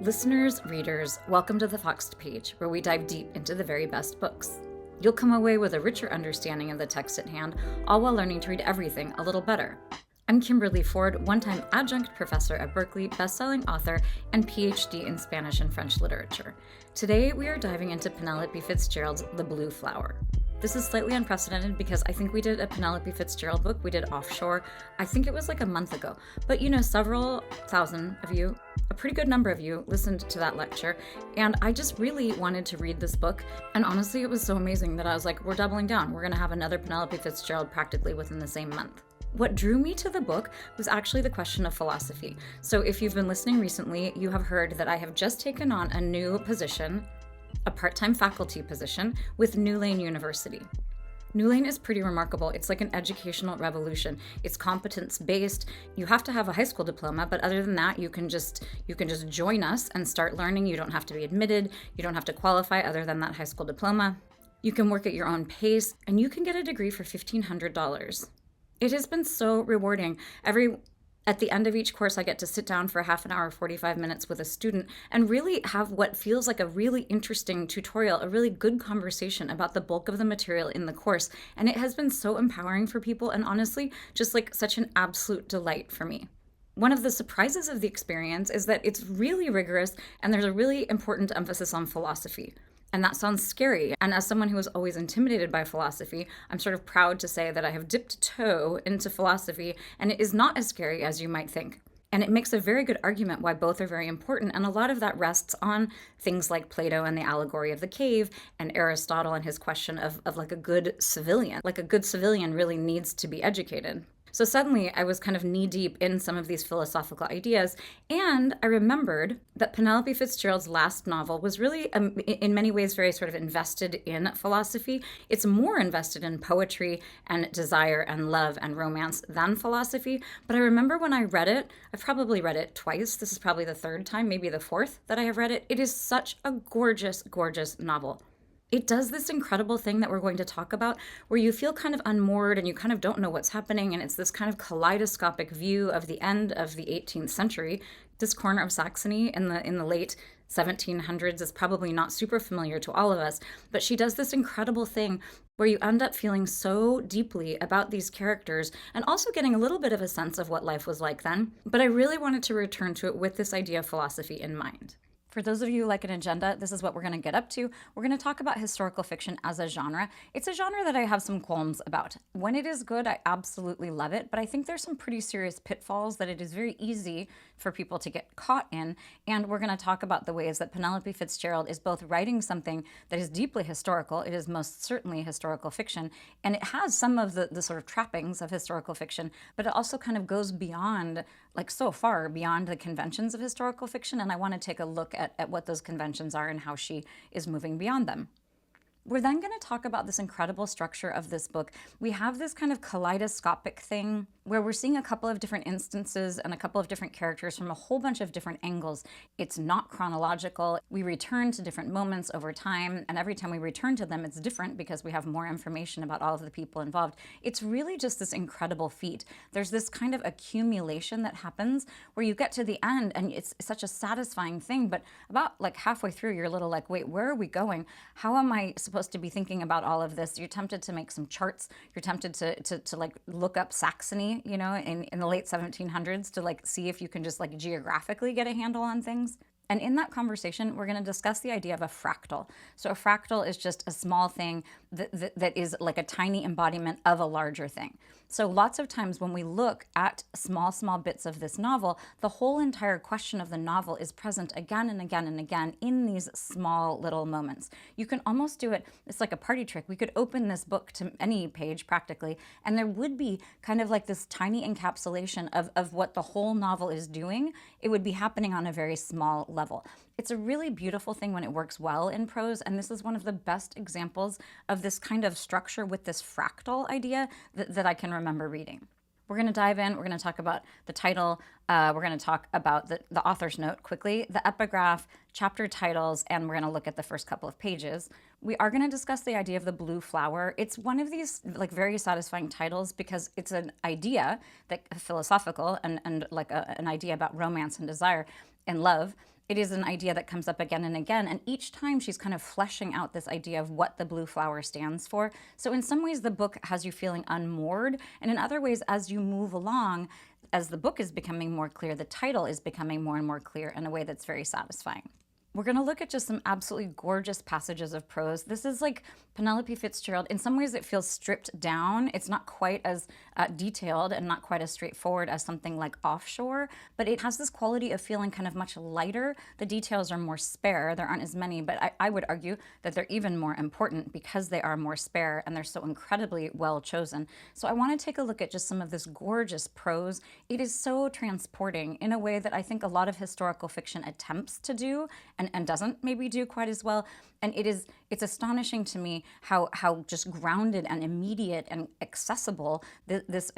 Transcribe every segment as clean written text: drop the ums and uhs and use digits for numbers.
Listeners, readers, welcome to the Foxed Page, where we dive deep into the very best books. You'll come away with a richer understanding of the text at hand, all while learning to read everything a little better. I'm Kimberly Ford, one-time adjunct professor at Berkeley, best-selling author, and PhD in Spanish and French literature. Today, we are diving into Penelope Fitzgerald's The Blue Flower. This is slightly unprecedented because I think we did a Penelope Fitzgerald book. We did Offshore. I think it was like a month ago. But several thousand of you, a pretty good number of you, listened to that lecture. And I just really wanted to read this book. And honestly, it was so amazing that I was like, we're doubling down. We're going to have another Penelope Fitzgerald practically within the same month. What drew me to the book was actually the question of philosophy. So if you've been listening recently, you have heard that I have just taken on a new position, a part-time faculty position with New Lane University. New Lane is pretty remarkable. It's like an educational revolution. It's competence-based. You have to have a high school diploma, but other than that, you can just join us and start learning. You don't have to be admitted. You don't have to qualify other than that high school diploma. You can work at your own pace, and you can get a degree for $1,500. It has been so rewarding. At the end of each course, I get to sit down for a half an hour, 45 minutes with a student and really have what feels like a really interesting tutorial, a really good conversation about the bulk of the material in the course. And it has been so empowering for people and honestly, just like such an absolute delight for me. One of the surprises of the experience is that it's really rigorous and there's a really important emphasis on philosophy. And that sounds scary. And as someone who was always intimidated by philosophy, I'm sort of proud to say that I have dipped toe into philosophy, and it is not as scary as you might think. And it makes a very good argument why both are very important, and a lot of that rests on things like Plato and the allegory of the cave, and Aristotle and his question of like a good civilian. Like a good civilian really needs to be educated. So suddenly I was kind of knee-deep in some of these philosophical ideas, and I remembered that Penelope Fitzgerald's last novel was really, in many ways, very sort of invested in philosophy. It's more invested in poetry and desire and love and romance than philosophy. But I remember when I read it, I've probably read it twice. This is probably the third time, maybe the fourth that I have read it. It is such a gorgeous, gorgeous novel. It does this incredible thing that we're going to talk about where you feel kind of unmoored and you kind of don't know what's happening, and it's this kind of kaleidoscopic view of the end of the 18th century. This corner of Saxony in the late 1700s is probably not super familiar to all of us, but she does this incredible thing where you end up feeling so deeply about these characters and also getting a little bit of a sense of what life was like then. But I really wanted to return to it with this idea of philosophy in mind. For those of you who like an agenda, this is what we're going to get up to. We're going to talk about historical fiction as a genre. It's a genre that I have some qualms about. When it is good, I absolutely love it, but I think there's some pretty serious pitfalls that it is very easy for people to get caught in. And we're going to talk about the ways that Penelope Fitzgerald is both writing something that is deeply historical. It is most certainly historical fiction, and it has some of the sort of trappings of historical fiction, but it also kind of goes beyond, like so far beyond the conventions of historical fiction. And I want to take a look at what those conventions are and how she is moving beyond them. We're then going to talk about this incredible structure of this book. We have this kind of kaleidoscopic thing where we're seeing a couple of different instances and a couple of different characters from a whole bunch of different angles. It's not chronological. We return to different moments over time, and every time we return to them, it's different because we have more information about all of the people involved. It's really just this incredible feat. There's this kind of accumulation that happens where you get to the end, and it's such a satisfying thing, but about like halfway through, you're a little like, wait, where are we going? How am I supposed to be thinking about all of this? You're tempted to make some charts. You're tempted to like look up Saxony, in the late 1700s to like see if you can just like geographically get a handle on things. And in that conversation, we're going to discuss the idea of a fractal. So a fractal is just a small thing that is like a tiny embodiment of a larger thing. So lots of times when we look at small bits of this novel, the whole entire question of the novel is present again and again and again in these small little moments. You can almost do it, it's like a party trick. We could open this book to any page practically, and there would be kind of like this tiny encapsulation of what the whole novel is doing. It would be happening on a very small level. It's a really beautiful thing when it works well in prose, and this is one of the best examples of this kind of structure with this fractal idea that I can remember reading. We're going to dive in. We're going to talk about the title. We're going to talk about the author's note quickly, the epigraph, chapter titles, and we're going to look at the first couple of pages. We are going to discuss the idea of the blue flower. It's one of these like very satisfying titles because it's an idea that philosophical and like an idea about romance and desire and love It is an idea that comes up again and again, and each time she's kind of fleshing out this idea of what the blue flower stands for. So in some ways the book has you feeling unmoored, and in other ways, as you move along, as the book is becoming more clear, the title is becoming more and more clear in a way that's very satisfying. We're going to look at just some absolutely gorgeous passages of prose. This is like Penelope Fitzgerald. In some ways, it feels stripped down. It's not quite as detailed and not quite as straightforward as something like Offshore, but it has this quality of feeling kind of much lighter. The details are more spare. There aren't as many, but I would argue that they're even more important because they are more spare and they're so incredibly well chosen. So I want to take a look at just some of this gorgeous prose. It is so transporting in a way that I think a lot of historical fiction attempts to do and doesn't maybe do quite as well. And it's astonishing to me how just grounded and immediate and accessible this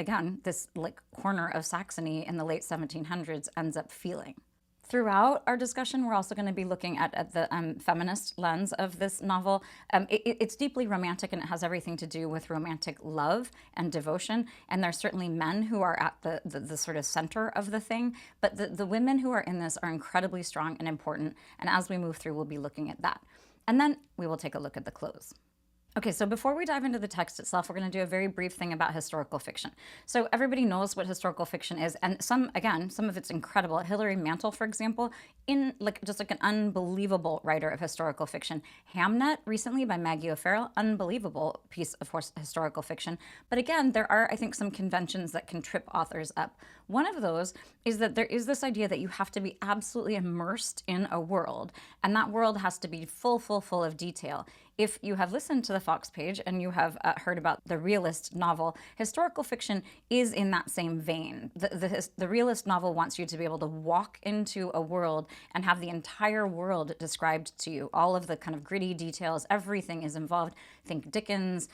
like corner of Saxony in the late 1700s ends up feeling. Throughout our discussion, we're also going to be looking at the feminist lens of this novel. It's deeply romantic, and it has everything to do with romantic love and devotion. And there's certainly men who are at the sort of center of the thing. But the women who are in this are incredibly strong and important. And as we move through, we'll be looking at that. And then we will take a look at the close. Okay, so before we dive into the text itself, we're going to do a very brief thing about historical fiction. So everybody knows what historical fiction is, and some of it's incredible. Hilary Mantel, for example, just like an unbelievable writer of historical fiction. Hamnet, recently by Maggie O'Farrell, unbelievable piece of historical fiction. But again, there are, I think, some conventions that can trip authors up. One of those is that there is this idea that you have to be absolutely immersed in a world, and that world has to be full of detail. If you have listened to the Fox page and you have heard about the realist novel, historical fiction is in that same vein. The realist novel wants you to be able to walk into a world and have the entire world described to you. All of the kind of gritty details, everything is involved. Think Dickens,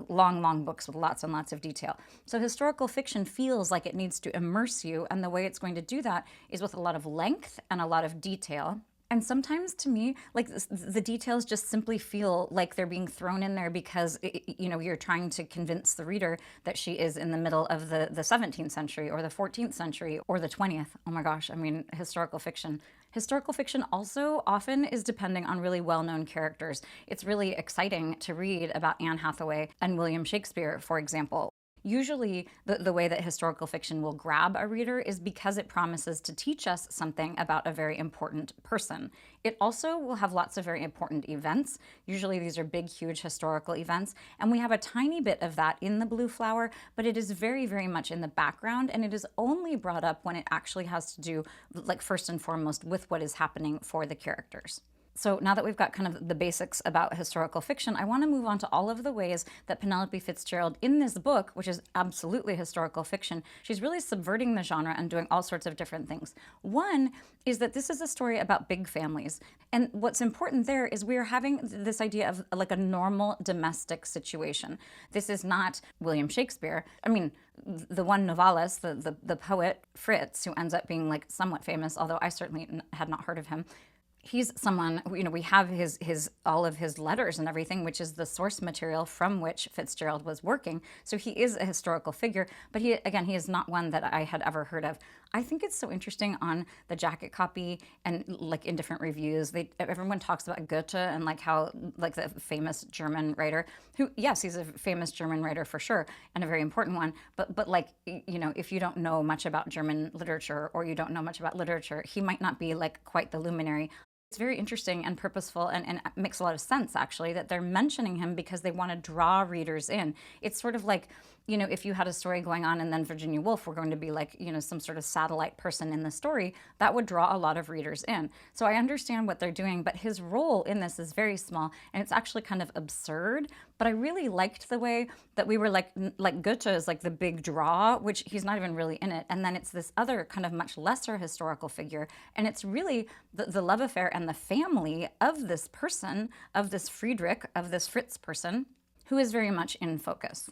long books with lots and lots of detail. So historical fiction feels like it needs to immerse you, and the way it's going to do that is with a lot of length and a lot of detail. And sometimes, to me, like the details just simply feel like they're being thrown in there because, you're trying to convince the reader that she is in the middle of the 17th century or the 14th century or the 20th. Oh my gosh, I mean, historical fiction. Historical fiction also often is depending on really well-known characters. It's really exciting to read about Anne Hathaway and William Shakespeare, for example. Usually, the way that historical fiction will grab a reader is because it promises to teach us something about a very important person. It also will have lots of very important events. Usually these are big, huge historical events, and we have a tiny bit of that in The Blue Flower, but it is very, very much in the background, and it is only brought up when it actually has to do, like, first and foremost, with what is happening for the characters. So now that we've got kind of the basics about historical fiction, I want to move on to all of the ways that Penelope Fitzgerald in this book, which is absolutely historical fiction, she's really subverting the genre and doing all sorts of different things. One is that this is a story about big families. And what's important there is we are having this idea of like a normal domestic situation. This is not William Shakespeare. I mean, the one novelist, the poet Fritz, who ends up being like somewhat famous, although I certainly had not heard of him. He's someone, we have all of his letters and everything, which is the source material from which Fitzgerald was working. So he is a historical figure, but he is not one that I had ever heard of. I think it's so interesting on the jacket copy and like in different reviews, everyone talks about Goethe and like how, like the famous German writer who, yes, he's a famous German writer for sure, and a very important one, but like, if you don't know much about German literature or you don't know much about literature, he might not be like quite the luminary. It's very interesting and purposeful and makes a lot of sense, actually, that they're mentioning him because they want to draw readers in. It's sort of like, if you had a story going on and then Virginia Woolf were going to be like, some sort of satellite person in the story, that would draw a lot of readers in. So I understand what they're doing, but his role in this is very small and it's actually kind of absurd. But I really liked the way that we were like Goethe is like the big draw, which he's not even really in it. And then it's this other kind of much lesser historical figure. And it's really the love affair and the family of this person, of this Friedrich, of this Fritz person, who is very much in focus.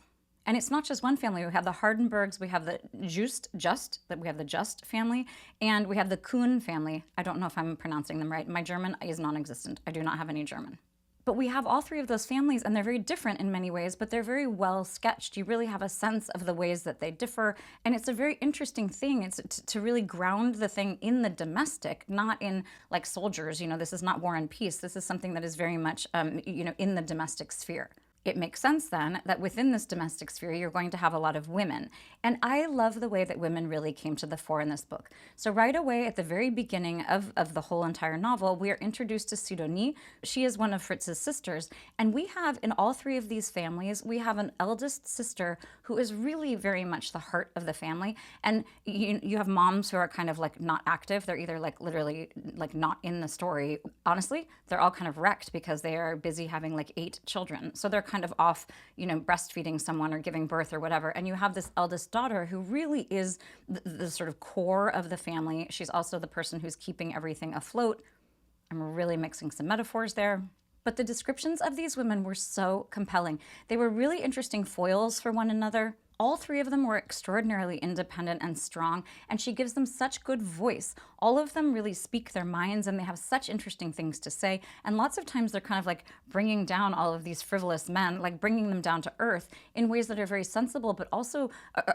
And it's not just one family. We have the Hardenbergs, we have the we have the Just family, and we have the Kuhn family. I don't know if I'm pronouncing them right. My German is non-existent. I do not have any German. But we have all three of those families, and they're very different in many ways, but they're very well sketched. You really have a sense of the ways that they differ. And it's a very interesting thing. It's to really ground the thing in the domestic, not in like soldiers. This is not War and Peace. This is something that is very much, in the domestic sphere. It makes sense then that within this domestic sphere, you're going to have a lot of women. And I love the way that women really came to the fore in this book. So right away at the very beginning of the whole entire novel, we are introduced to Sidonie. She is one of Fritz's sisters. And we have, in all three of these families, we have an eldest sister who is really very much the heart of the family. And you have moms who are kind of like not active. They're either like literally like not in the story. Honestly, they're all kind of wrecked because they are busy having like 8 children. So they're kind of off, breastfeeding someone or giving birth or whatever. And you have this eldest daughter who really is the sort of core of the family. She's also the person who's keeping everything afloat. I'm really mixing some metaphors there. But the descriptions of these women were so compelling. They were really interesting foils for one another. All three of them were extraordinarily independent and strong, and she gives them such good voice. All of them really speak their minds, and they have such interesting things to say. And lots of times they're kind of like bringing down all of these frivolous men, like bringing them down to earth in ways that are very sensible, but also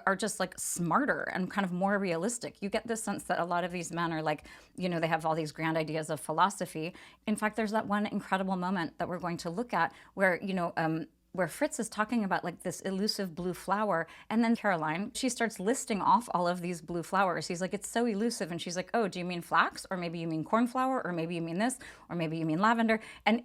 are just like smarter and kind of more realistic. You get this sense that a lot of these men are like, they have all these grand ideas of philosophy. In fact, there's that one incredible moment that we're going to look at where Fritz is talking about like this elusive blue flower, and then Caroline, she starts listing off all of these blue flowers. He's like, it's so elusive, and she's like, oh, do you mean flax, or maybe you mean cornflower, or maybe you mean this, or maybe you mean lavender, and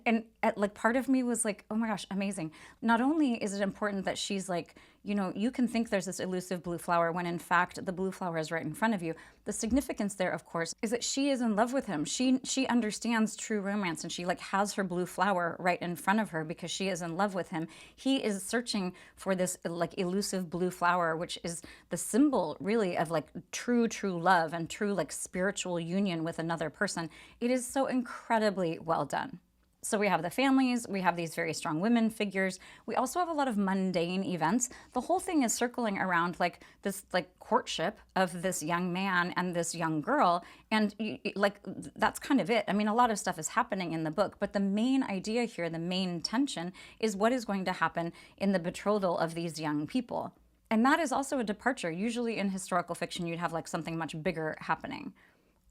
like part of me was like, oh my gosh, amazing. Not only is it important that she's like, you can think there's this elusive blue flower when in fact the blue flower is right in front of you. The significance there, of course, is that she is in love with him. She understands true romance, and she like has her blue flower right in front of her because she is in love with him. He is searching for this like elusive blue flower, which is the symbol really of like true love and true like spiritual union with another person. It is so incredibly well done. So we have the families, we have these very strong women figures. We also have a lot of mundane events. The whole thing is circling around like this like courtship of this young man and this young girl. And like that's kind of it. I mean, a lot of stuff is happening in the book, but the main idea here, the main tension is what is going to happen in the betrothal of these young people. And that is also a departure. Usually in historical fiction, you'd have like something much bigger happening.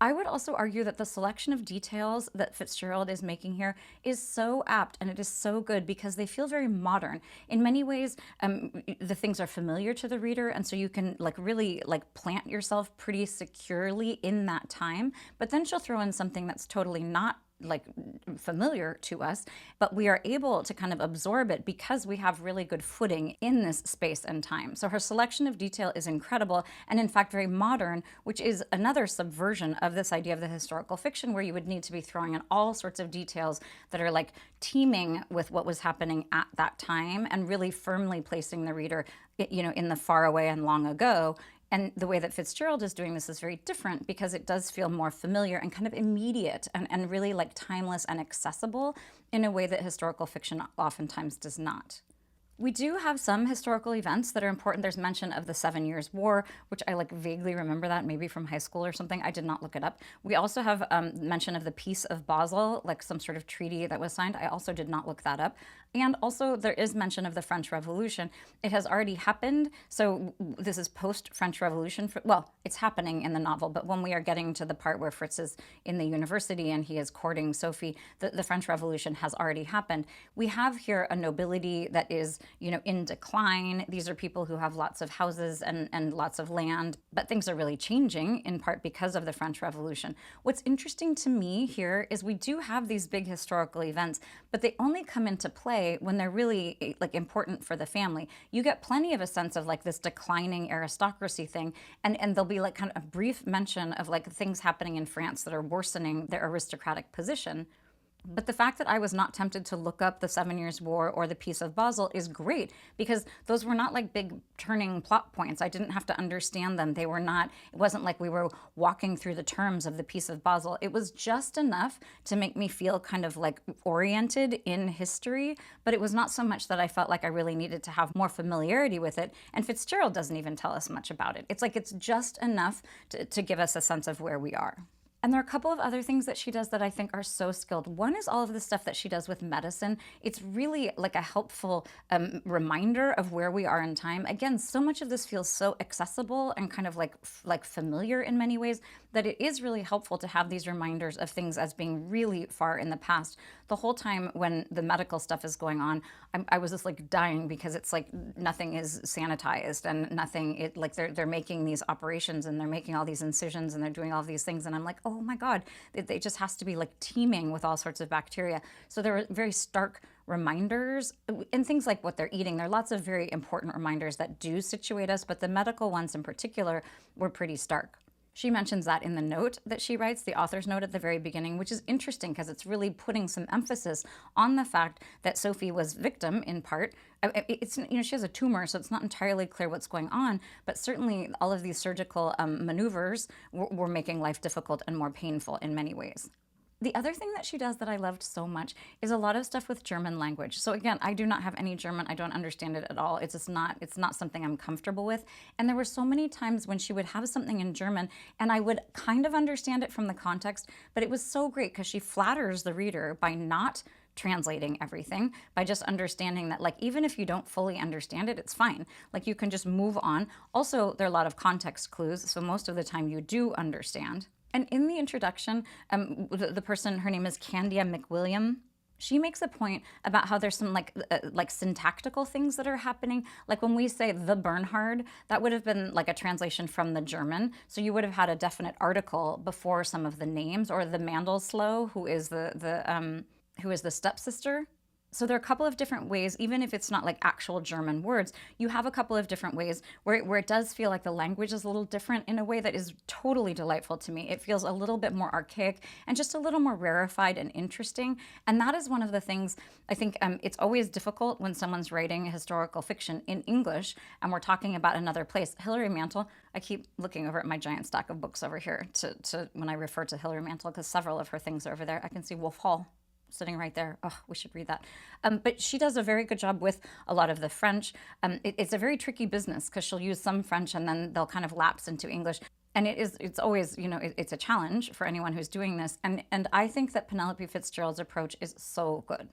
I would also argue that the selection of details that Fitzgerald is making here is so apt, and it is so good because they feel very modern. In many ways, the things are familiar to the reader, and so you can like really like plant yourself pretty securely in that time. But then she'll throw in something that's totally not like familiar to us, but we are able to kind of absorb it because we have really good footing in this space and time. So her selection of detail is incredible, and in fact very modern, which is another subversion of this idea of the historical fiction where you would need to be throwing in all sorts of details that are like teeming with what was happening at that time and really firmly placing the reader, in the far away and long ago. And the way that Fitzgerald is doing this is very different because it does feel more familiar and kind of immediate and really like timeless and accessible in a way that historical fiction oftentimes does not. We do have some historical events that are important. There's mention of the 7 Years' War, which I like vaguely remember that maybe from high school or something. I did not look it up. We also have mention of the Peace of Basel, like some sort of treaty that was signed. I also did not look that up. And also there is mention of the French Revolution. It has already happened. So this is post-French Revolution. Well, it's happening in the novel, but when we are getting to the part where Fritz is in the university and he is courting Sophie, the French Revolution has already happened. We have here a nobility that is in decline. These are people who have lots of houses and lots of land, but things are really changing in part because of the French Revolution. What's interesting to me here is we do have these big historical events, but they only come into play when they're really like important for the family. You get plenty of a sense of like this declining aristocracy thing, and there'll be like kind of a brief mention of like things happening in France that are worsening their aristocratic position. But the fact that I was not tempted to look up the 7 Years' War or the Peace of Basel is great because those were not like big turning plot points. I didn't have to understand them. It wasn't like we were walking through the terms of the Peace of Basel. It was just enough to make me feel kind of like oriented in history, but it was not so much that I felt like I really needed to have more familiarity with it. And Fitzgerald doesn't even tell us much about it. It's like it's just enough to give us a sense of where we are. And there are a couple of other things that she does that I think are so skilled. One is all of the stuff that she does with medicine. It's really like a helpful reminder of where we are in time. Again, so much of this feels so accessible and kind of like familiar in many ways that it is really helpful to have these reminders of things as being really far in the past. The whole time when the medical stuff is going on, I was just like dying because it's like nothing is sanitized and nothing, like they're making these operations and they're making all these incisions and they're doing all of these things. And I'm like, oh my God, it just has to be like teeming with all sorts of bacteria. So there are very stark reminders and things like what they're eating. There are lots of very important reminders that do situate us, but the medical ones in particular were pretty stark. She mentions that in the note that she writes, the author's note at the very beginning, which is interesting because it's really putting some emphasis on the fact that Sophie was victim in part. It's, she has a tumor, so it's not entirely clear what's going on, but certainly all of these surgical maneuvers were making life difficult and more painful in many ways. The other thing that she does that I loved so much is a lot of stuff with German language. So again, I do not have any German. I don't understand it at all. It's not something I'm comfortable with. And there were so many times when she would have something in German and I would kind of understand it from the context, but it was so great because she flatters the reader by not translating everything, by just understanding that, like, even if you don't fully understand it, it's fine. Like, you can just move on. Also, there are a lot of context clues, so most of the time you do understand. And in the introduction, the person, her name is Candia McWilliam, she makes a point about how there's some like syntactical things that are happening. Like when we say the Bernhard, that would have been like a translation from the German. So you would have had a definite article before some of the names, or the Mandelsloh, who is the stepsister. So there are a couple of different ways, even if it's not like actual German words, you have a couple of different ways where it does feel like the language is a little different in a way that is totally delightful to me. It feels a little bit more archaic and just a little more rarefied and interesting. And that is one of the things I think it's always difficult when someone's writing historical fiction in English and we're talking about another place. Hilary Mantel, I keep looking over at my giant stack of books over here to when I refer to Hilary Mantel, because several of her things are over there. I can see Wolf Hall sitting right there. Oh, we should read that. But she does a very good job with a lot of the French. It's a very tricky business because she'll use some French and then they'll kind of lapse into English. And it's always, it's a challenge for anyone who's doing this. And I think that Penelope Fitzgerald's approach is so good.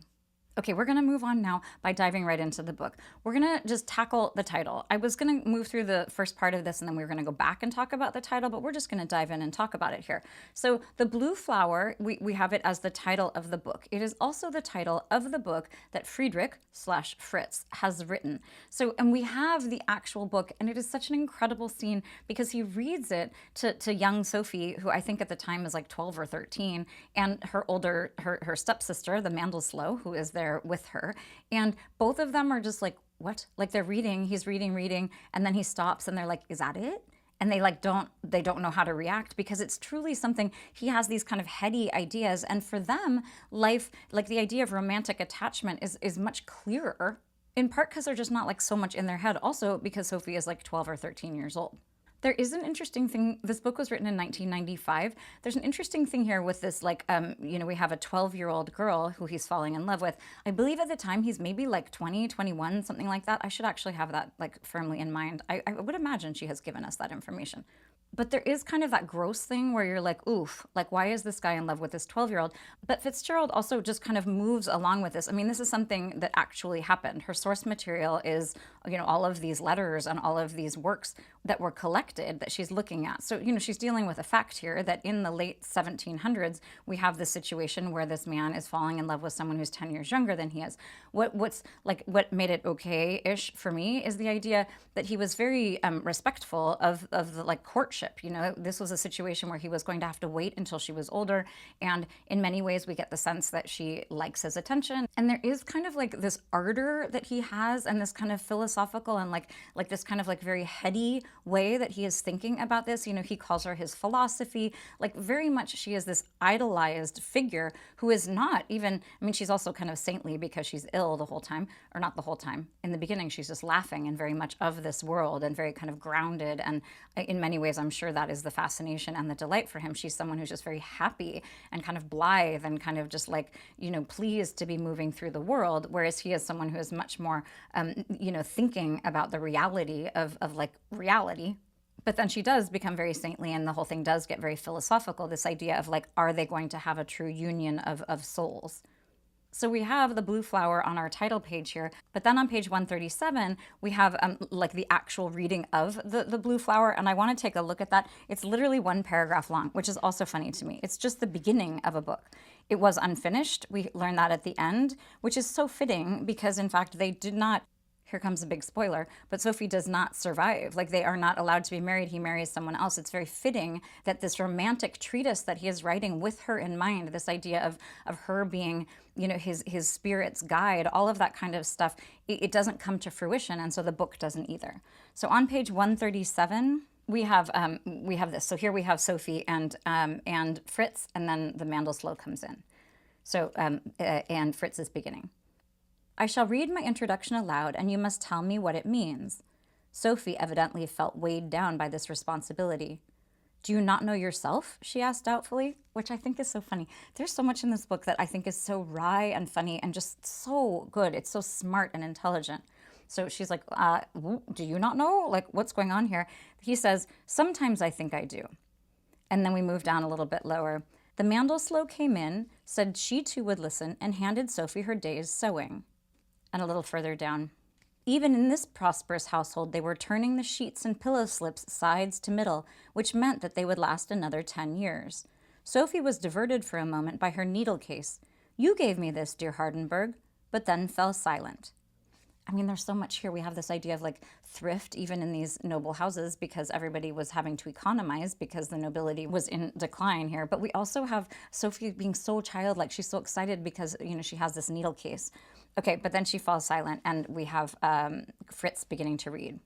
Okay, we're going to move on now by diving right into the book. We're going to just tackle the title. I was going to move through the first part of this and then we were going to go back and talk about the title, but we're just going to dive in and talk about it here. So The Blue Flower, we have it as the title of the book. It is also the title of the book that Friedrich/Fritz has written. So, and we have the actual book, and it is such an incredible scene because he reads it to young Sophie, who I think at the time is like 12 or 13, and her stepsister, the Mandelsloh, who is there with her, and both of them are just like, what? Like they're reading, he's reading, and then he stops and they're like, is that it? And they don't know how to react because it's truly something, he has these kind of heady ideas, and for them, life, like the idea of romantic attachment is much clearer, in part because they're just not like so much in their head, also because Sophie is like 12 or 13 years old. There is an interesting thing. This book was written in 1995. There's an interesting thing here with this, like, we have a 12-year-old girl who he's falling in love with. I believe at the time he's maybe like 20, 21, something like that. I should actually have that like firmly in mind. I would imagine she has given us that information. But there is kind of that gross thing where you're like, oof, like, why is this guy in love with this 12-year-old? But Fitzgerald also just kind of moves along with this. I mean, this is something that actually happened. Her source material is, all of these letters and all of these works that were collected that she's looking at. So, she's dealing with a fact here that in the late 1700s, we have this situation where this man is falling in love with someone who's 10 years younger than he is. What made it okay-ish for me is the idea that he was very respectful of the like courtship. This was a situation where he was going to have to wait until she was older, and in many ways we get the sense that she likes his attention, and there is kind of like this ardor that he has, and this kind of philosophical and like this kind of like very heady way that he is thinking about this. He calls her his philosophy, like very much she is this idolized figure who is not even, she's also kind of saintly because she's ill the whole time, or not the whole time. In the beginning she's just laughing and very much of this world and very kind of grounded, and in many ways I'm sure that is the fascination and the delight for him. She's someone who's just very happy and kind of blithe and kind of just like, pleased to be moving through the world, whereas he is someone who is much more, thinking about the reality of like reality. But then she does become very saintly, and the whole thing does get very philosophical, this idea of like, are they going to have a true union of souls? So we have the blue flower on our title page here, but then on page 137, we have like the actual reading of the blue flower, and I want to take a look at that. It's literally one paragraph long, which is also funny to me. It's just the beginning of a book. It was unfinished. We learn that at the end, which is so fitting because, in fact, they did not. Here comes a big spoiler, but Sophie does not survive. Like, they are not allowed to be married. He marries someone else. It's very fitting that this romantic treatise that he is writing with her in mind, this idea of her being, you know, his spirit's guide, all of that kind of stuff, it doesn't come to fruition, and so the book doesn't either. So on page 137, we have this. So here we have Sophie and Fritz, and then the Mandelsloh comes in. So and Fritz is beginning. I shall read my introduction aloud, and you must tell me what it means. Sophie evidently felt weighed down by this responsibility. Do you not know yourself? She asked doubtfully, which I think is so funny. There's so much in this book that I think is so wry and funny and just so good. It's so smart and intelligent. So she's like, do you not know? Like, what's going on here? He says, sometimes I think I do. And then we move down a little bit lower. The Mandelsloh came in, said she too would listen, and handed Sophie her day's sewing. And a little further down. Even in this prosperous household, they were turning the sheets and pillow slips sides to middle, which meant that they would last another 10 years. Sophie was diverted for a moment by her needle case. You gave me this, dear Hardenberg, but then fell silent. I mean, there's so much here. We have this idea of like thrift, even in these noble houses, because everybody was having to economize because the nobility was in decline here. But we also have Sophie being so childlike. She's so excited because, you know, she has this needle case. Okay, but then she falls silent, and we have Fritz beginning to read.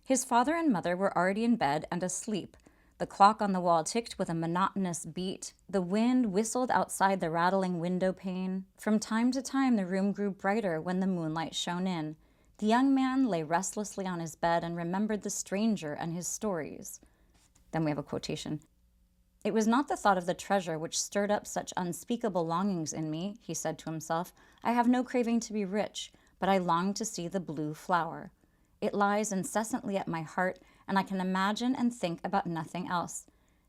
His father and mother were already in bed and asleep. The clock on the wall ticked with a monotonous beat. The wind whistled outside the rattling window pane. From time to time, the room grew brighter when the moonlight shone in. The young man lay restlessly on his bed and remembered the stranger and his stories. Then we have a quotation. It was not the thought of the treasure which stirred up such unspeakable longings in me, he said to himself. I have no craving to be rich, but I long to see the blue flower. It lies incessantly at my heart, and I can imagine and think about nothing else.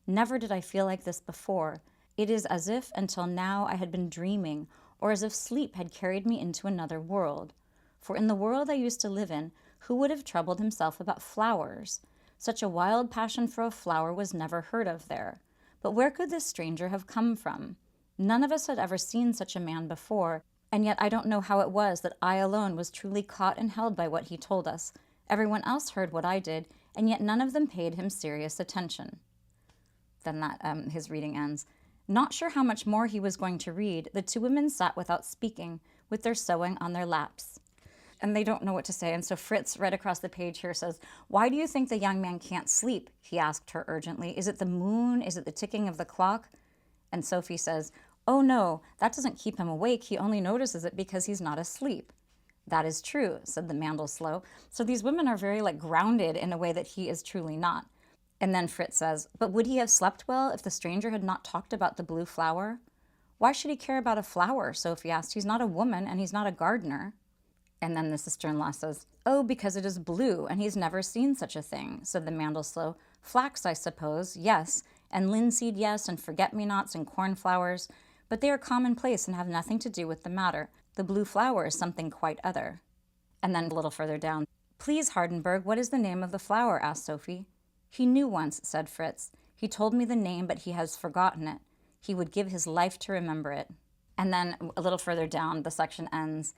Never did I feel like this before. It is as if until now I had been dreaming, or as if sleep had carried me into another world. For in the world I used to live in, who would have troubled himself about flowers? Such a wild passion for a flower was never heard of there. But where could this stranger have come from? None of us had ever seen such a man before, and yet I don't know how it was that I alone was truly caught and held by what he told us. Everyone else heard what I did, and yet none of them paid him serious attention. Then his reading ends. Not sure how much more he was going to read, the two women sat without speaking, with their sewing on their laps. And they don't know what to say, and so Fritz, right across the page here, says, Why do you think the young man can't sleep? He asked her urgently. Is it the moon? Is it the ticking of the clock? And Sophie says, Oh no, that doesn't keep him awake. He only notices it because he's not asleep. That is true, said the Mandelsloh. So these women are very grounded in a way that he is truly not. And then Fritz says, But would he have slept well if the stranger had not talked about the blue flower? Why should he care about a flower? Sophie asked. He's not a woman and he's not a gardener. And then the sister-in-law says, Oh, because it is blue, and he's never seen such a thing, said the Mandelsloh. Flax, I suppose, yes, and linseed, yes, and forget-me-nots and cornflowers, but they are commonplace and have nothing to do with the matter. The blue flower is something quite other. And then a little further down, Please, Hardenberg, what is the name of the flower? Asked Sophie. He knew once, said Fritz. He told me the name, but he has forgotten it. He would give his life to remember it. And then a little further down, the section ends.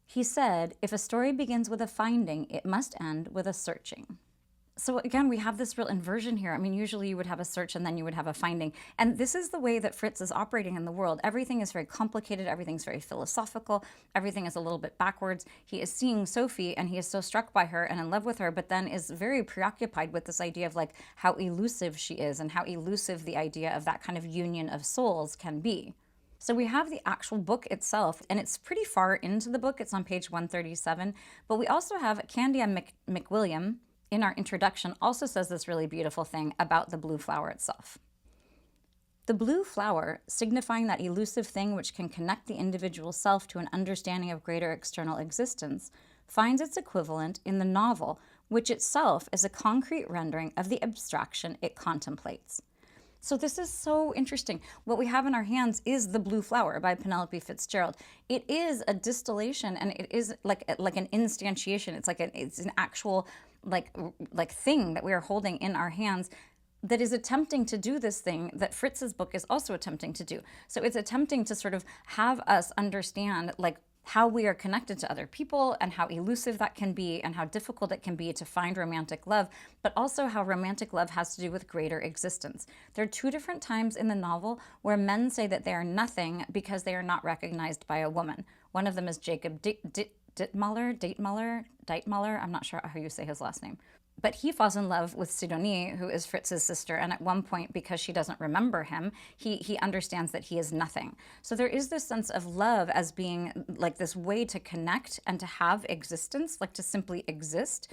He said, if a story begins with a finding, it must end with a searching. So again, we have this real inversion here. I mean, usually you would have a search and then you would have a finding. And this is the way that Fritz is operating in the world. Everything is very complicated. Everything's very philosophical. Everything is a little bit backwards. He is seeing Sophie and he is so struck by her and in love with her, but then is very preoccupied with this idea of how elusive she is and how elusive the idea of that kind of union of souls can be. So we have the actual book itself, and it's pretty far into the book. It's on page 137. But we also have Candia McWilliam in our introduction also says this really beautiful thing about the blue flower itself. The blue flower, signifying that elusive thing which can connect the individual self to an understanding of greater external existence, finds its equivalent in the novel, which itself is a concrete rendering of the abstraction it contemplates. So this is so interesting. What we have in our hands is The Blue Flower by Penelope Fitzgerald. It is a distillation, and it is like an instantiation. It's an actual like thing that we are holding in our hands that is attempting to do this thing that Fritz's book is also attempting to do. So it's attempting to sort of have us understand like how we are connected to other people and how elusive that can be and how difficult it can be to find romantic love, but also how romantic love has to do with greater existence. There are two different times in the novel where men say that they are nothing because they are not recognized by a woman. One of them is Jacob Deitmuller, I'm not sure how you say his last name. But he falls in love with Sidonie, who is Fritz's sister, and at one point, because she doesn't remember him, he understands that he is nothing. So there is this sense of love as being like this way to connect and to have existence, like to simply exist.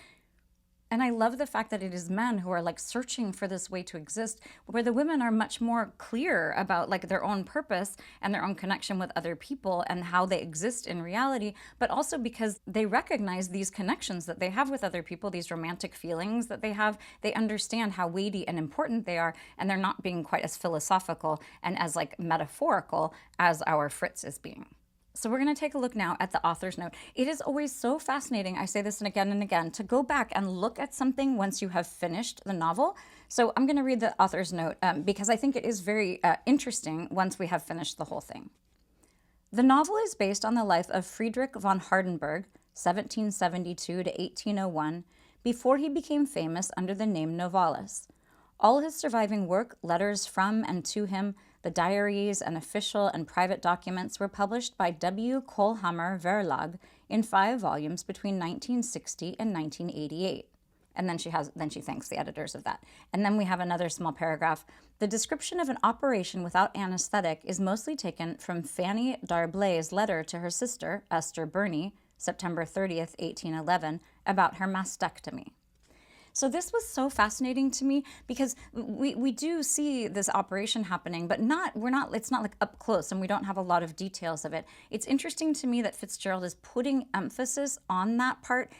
And I love the fact that it is men who are like searching for this way to exist, where the women are much more clear about like their own purpose and their own connection with other people and how they exist in reality, but also because they recognize these connections that they have with other people, these romantic feelings that they have. They understand how weighty and important they are, and they're not being quite as philosophical and as like metaphorical as our Fritz is being. So we're going to take a look now at the author's note. It is always so fascinating, I say this and again, to go back and look at something once you have finished the novel. So I'm going to read the author's note because I think it is very interesting once we have finished the whole thing. The novel is based on the life of Friedrich von Hardenberg, 1772 to 1801, before he became famous under the name Novalis. All his surviving work, letters from and to him, the diaries and official and private documents were published by W. Kohlhammer Verlag in 5 volumes between 1960 and 1988. And then she thanks the editors of that. And then we have another small paragraph. The description of an operation without anesthetic is mostly taken from Fanny D'Arblay's letter to her sister, Esther Burney, September 30th, 1811, about her mastectomy. So this was so fascinating to me because we do see this operation happening, but it's not like up close, and we don't have a lot of details of it. It's interesting to me that Fitzgerald is putting emphasis on that part.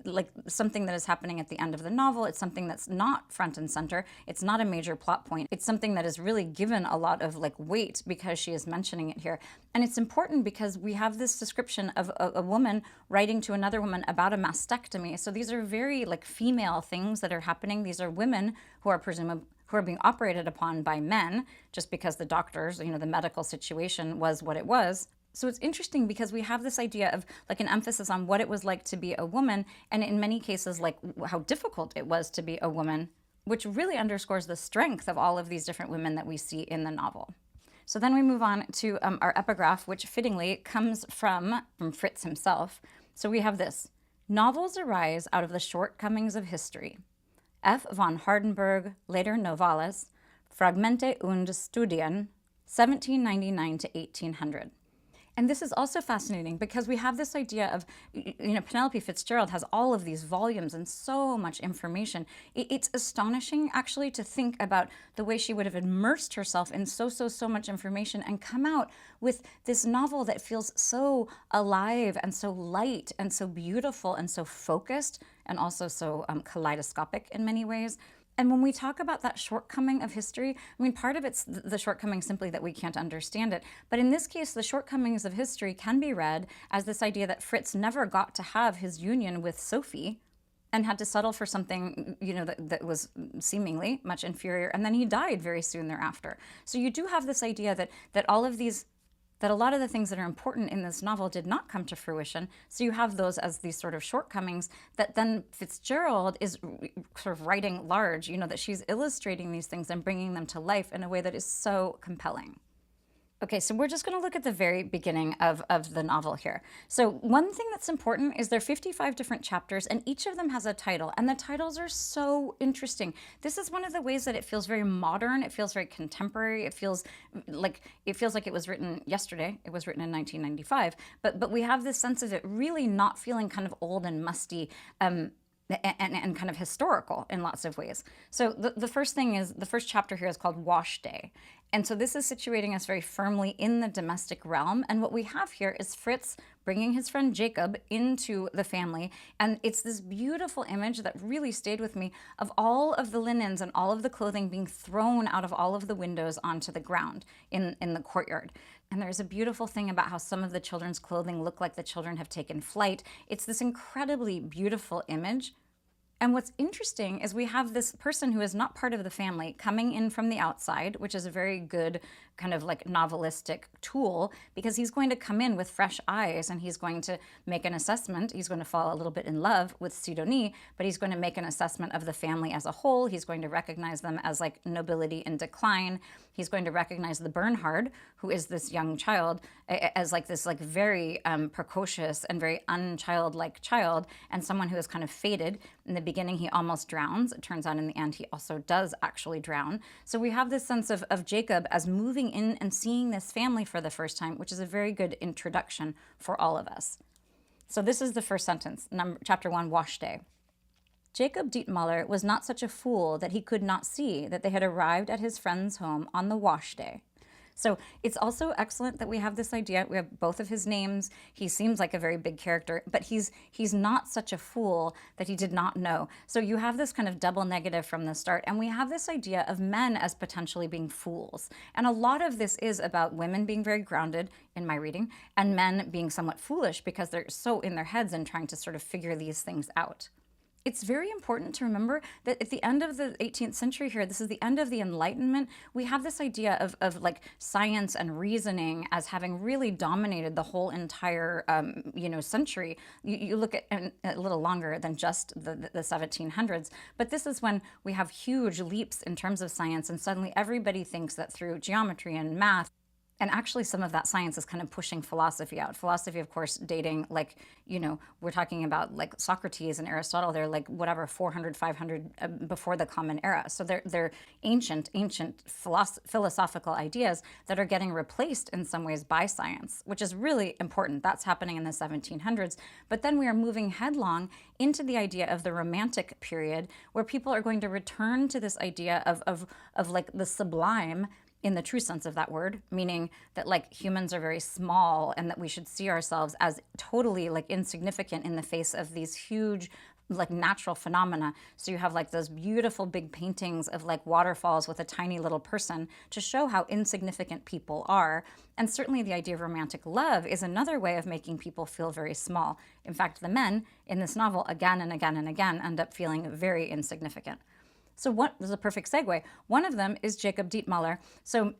Like something that is happening at the end of the novel. It's something that's not front and center. It's not a major plot point. It's something that is really given a lot of like weight because she is mentioning it here. And it's important because we have this description of a woman writing to another woman about a mastectomy. So these are very like female things that are happening. These are women who are being operated upon by men just because the doctors, the medical situation was what it was. So it's interesting because we have this idea of like an emphasis on what it was like to be a woman, and in many cases like how difficult it was to be a woman, which really underscores the strength of all of these different women that we see in the novel. So then we move on to our epigraph, which fittingly comes from Fritz himself. So we have this: novels arise out of the shortcomings of history. F. von Hardenberg, later Novalis, Fragmente und Studien, 1799 to 1800. And this is also fascinating because we have this idea of, Penelope Fitzgerald has all of these volumes and so much information. It's astonishing, actually, to think about the way she would have immersed herself in so much information and come out with this novel that feels so alive and so light and so beautiful and so focused and also so kaleidoscopic in many ways. And when we talk about that shortcoming of history, part of it's the shortcoming simply that we can't understand it. But in this case, the shortcomings of history can be read as this idea that Fritz never got to have his union with Sophie and had to settle for something, that was seemingly much inferior. And then he died very soon thereafter. So you do have this idea that all of these, that a lot of the things that are important in this novel did not come to fruition. So you have those as these sort of shortcomings that then Fitzgerald is sort of writing large, that she's illustrating these things and bringing them to life in a way that is so compelling. Okay, so we're just going to look at the very beginning of the novel here. So one thing that's important is there are 55 different chapters, and each of them has a title, and the titles are so interesting. This is one of the ways that it feels very modern. It feels very contemporary. It feels like it was written yesterday. It was written in 1995, but we have this sense of it really not feeling kind of old and musty. And kind of historical in lots of ways. So the first thing is, the first chapter here is called Wash Day. And so this is situating us very firmly in the domestic realm. And what we have here is Fritz bringing his friend Jacob into the family. And it's this beautiful image that really stayed with me of all of the linens and all of the clothing being thrown out of all of the windows onto the ground in the courtyard. And there's a beautiful thing about how some of the children's clothing look like the children have taken flight. It's this incredibly beautiful image. And what's interesting is we have this person who is not part of the family coming in from the outside, which is a very good kind of like novelistic tool, because he's going to come in with fresh eyes and he's going to make an assessment. He's going to fall a little bit in love with Sidonie, but he's going to make an assessment of the family as a whole. He's going to recognize them as like nobility in decline. He's going to recognize the Bernhard, who is this young child, as like this like very precocious and very unchildlike child, and someone who is kind of faded. In the beginning, he almost drowns. It turns out in the end, he also does actually drown. So we have this sense of Jacob as moving in and seeing this family for the first time, which is a very good introduction for all of us. So this is the first sentence, chapter 1, wash day. Jacob Dietmuller was not such a fool that he could not see that they had arrived at his friend's home on the wash day. So it's also excellent that we have this idea. We have both of his names. He seems like a very big character, but he's not such a fool that he did not know. So you have this kind of double negative from the start, and we have this idea of men as potentially being fools. And a lot of this is about women being very grounded, in my reading, and men being somewhat foolish because they're so in their heads and trying to sort of figure these things out. It's very important to remember that at the end of the 18th century here, this is the end of the Enlightenment, we have this idea of like science and reasoning as having really dominated the whole entire, century. You look at a little longer than just the 1700s, but this is when we have huge leaps in terms of science, and suddenly everybody thinks that through geometry and math. And actually, some of that science is kind of pushing philosophy out. Philosophy, of course, dating, like, we're talking about like Socrates and Aristotle. They're like, whatever, 400, 500 before the Common Era. So they're ancient philosophical ideas that are getting replaced in some ways by science, which is really important. That's happening in the 1700s. But then we are moving headlong into the idea of the Romantic period, where people are going to return to this idea of like the sublime, in the true sense of that word, meaning that like humans are very small and that we should see ourselves as totally like insignificant in the face of these huge like natural phenomena. So you have like those beautiful big paintings of like waterfalls with a tiny little person to show how insignificant people are. And certainly the idea of romantic love is another way of making people feel very small. In fact, the men in this novel again and again and again end up feeling very insignificant. So what is a perfect segue? One of them is Jacob Dietmuller. So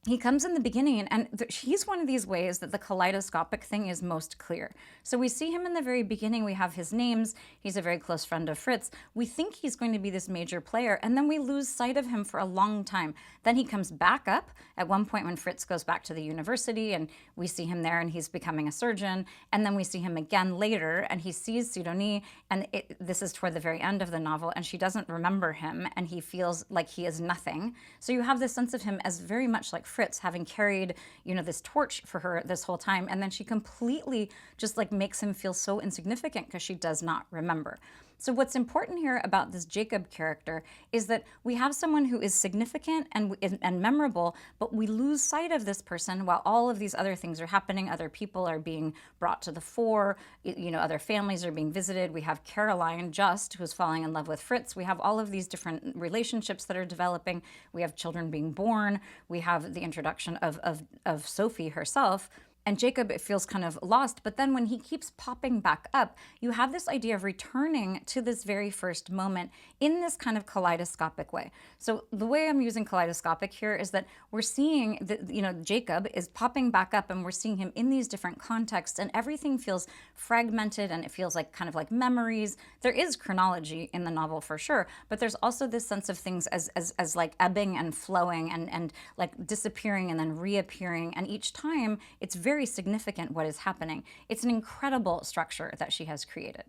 he comes in the beginning, and he's one of these ways that the kaleidoscopic thing is most clear. So we see him in the very beginning. We have his names. He's a very close friend of Fritz. We think he's going to be this major player, and then we lose sight of him for a long time. Then he comes back up at one point when Fritz goes back to the university, and we see him there, and he's becoming a surgeon. And then we see him again later, and he sees Sidonie, and this is toward the very end of the novel, and she doesn't remember him, and he feels like he is nothing. So you have this sense of him as very much like Fritz, having carried, this torch for her this whole time, and then she completely just like makes him feel so insignificant because she does not remember. So what's important here about this Jacob character is that we have someone who is significant and memorable, but we lose sight of this person while all of these other things are happening. Other people are being brought to the fore, other families are being visited. We have Caroline Just, who's falling in love with Fritz. We have all of these different relationships that are developing. We have children being born. We have the introduction of Sophie herself. And Jacob, it feels kind of lost, but then when he keeps popping back up, you have this idea of returning to this very first moment in this kind of kaleidoscopic way. So the way I'm using kaleidoscopic here is that we're seeing that, Jacob is popping back up, and we're seeing him in these different contexts, and everything feels fragmented, and it feels like kind of like memories. There is chronology in the novel for sure, but there's also this sense of things as like ebbing and flowing and like disappearing and then reappearing, and each time it's very significant what is happening. It's an incredible structure that she has created.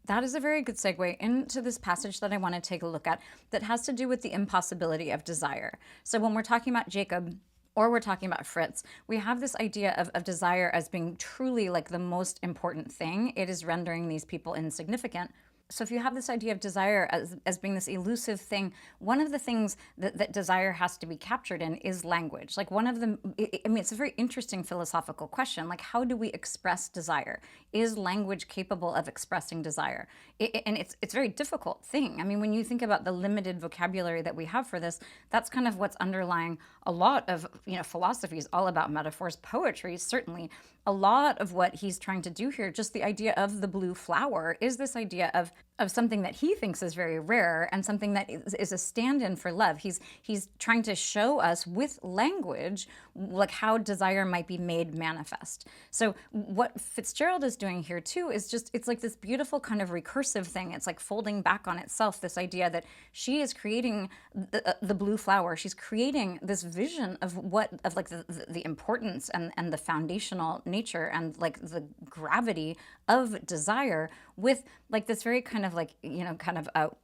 That is a very good segue into this passage that I want to take a look at that has to do with the impossibility of desire. So when we're talking about Jacob, or we're talking about Fritz, we have this idea of desire as being truly like the most important thing. It is rendering these people insignificant. So if you have this idea of desire as being this elusive thing, one of the things that desire has to be captured in is language. Like one of the, I mean, it's a very interesting philosophical question. Like, how do we express desire? Is language capable of expressing desire? And it's a very difficult thing. I mean, when you think about the limited vocabulary that we have for this, that's kind of what's underlying a lot of, philosophy is all about metaphors. Poetry, certainly. A lot of what he's trying to do here, just the idea of the blue flower, is this idea of something that he thinks is very rare and something that is a stand-in for love. He's trying to show us with language like how desire might be made manifest. So what Fitzgerald is doing here too is just, it's like this beautiful kind of recursive thing. It's like folding back on itself, this idea that she is creating the blue flower. She's creating this vision of the importance and the foundational nature and like the gravity of desire with like this very kind of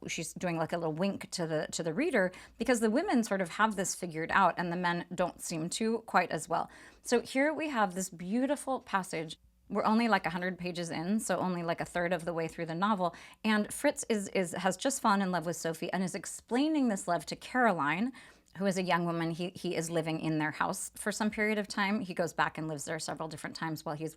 she's doing like a little wink to the reader, because the women sort of have this figured out and the men don't seem to quite as well. So here we have this beautiful passage. We're only like 100 pages in, so only like a third of the way through the novel. And Fritz has just fallen in love with Sophie and is explaining this love to Caroline, who is a young woman. He is living in their house for some period of time. He goes back and lives there several different times while he's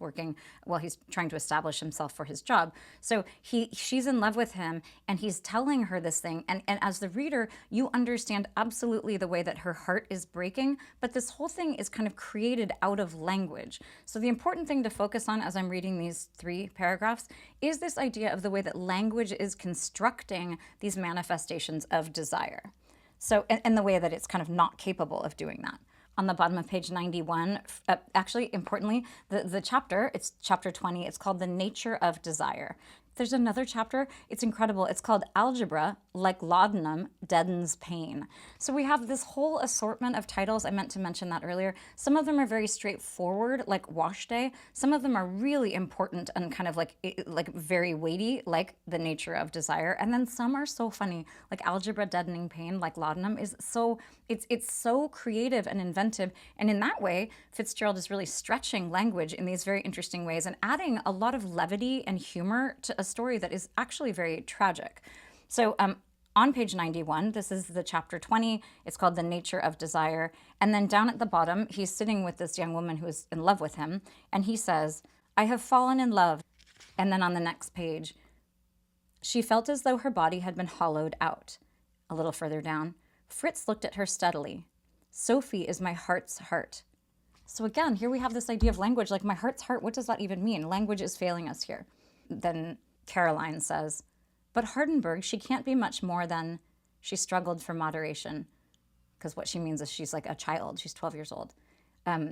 trying to establish himself for his job. So she's in love with him, and he's telling her this thing. And as the reader, you understand absolutely the way that her heart is breaking, but this whole thing is kind of created out of language. So the important thing to focus on as I'm reading these 3 paragraphs is this idea of the way that language is constructing these manifestations of desire. So, and the way that it's kind of not capable of doing that. On the bottom of page 91, actually, importantly, the chapter, it's chapter 20, it's called The Nature of Desire. There's another chapter, it's incredible. It's called Algebra, Like Laudanum, Deadens Pain. So we have this whole assortment of titles. I meant to mention that earlier. Some of them are very straightforward, like Wash Day. Some of them are really important and kind of like very weighty, like The Nature of Desire. And then some are so funny, like Algebra, Deadening Pain, like Laudanum is so, it's so creative and inventive. And in that way, Fitzgerald is really stretching language in these very interesting ways and adding a lot of levity and humor to a story that is actually very tragic. So on page 91, this is the chapter 20. It's called The Nature of Desire. And then down at the bottom, he's sitting with this young woman who is in love with him. And he says, "I have fallen in love." And then on the next page, she felt as though her body had been hollowed out. A little further down, Fritz looked at her steadily. "Sophie is my heart's heart." So again, here we have this idea of language, like my heart's heart. What does that even mean? Language is failing us here. Then Caroline says, "But Hardenberg, she can't be much more than..." She struggled for moderation, because what she means is she's like a child. She's 12 years old.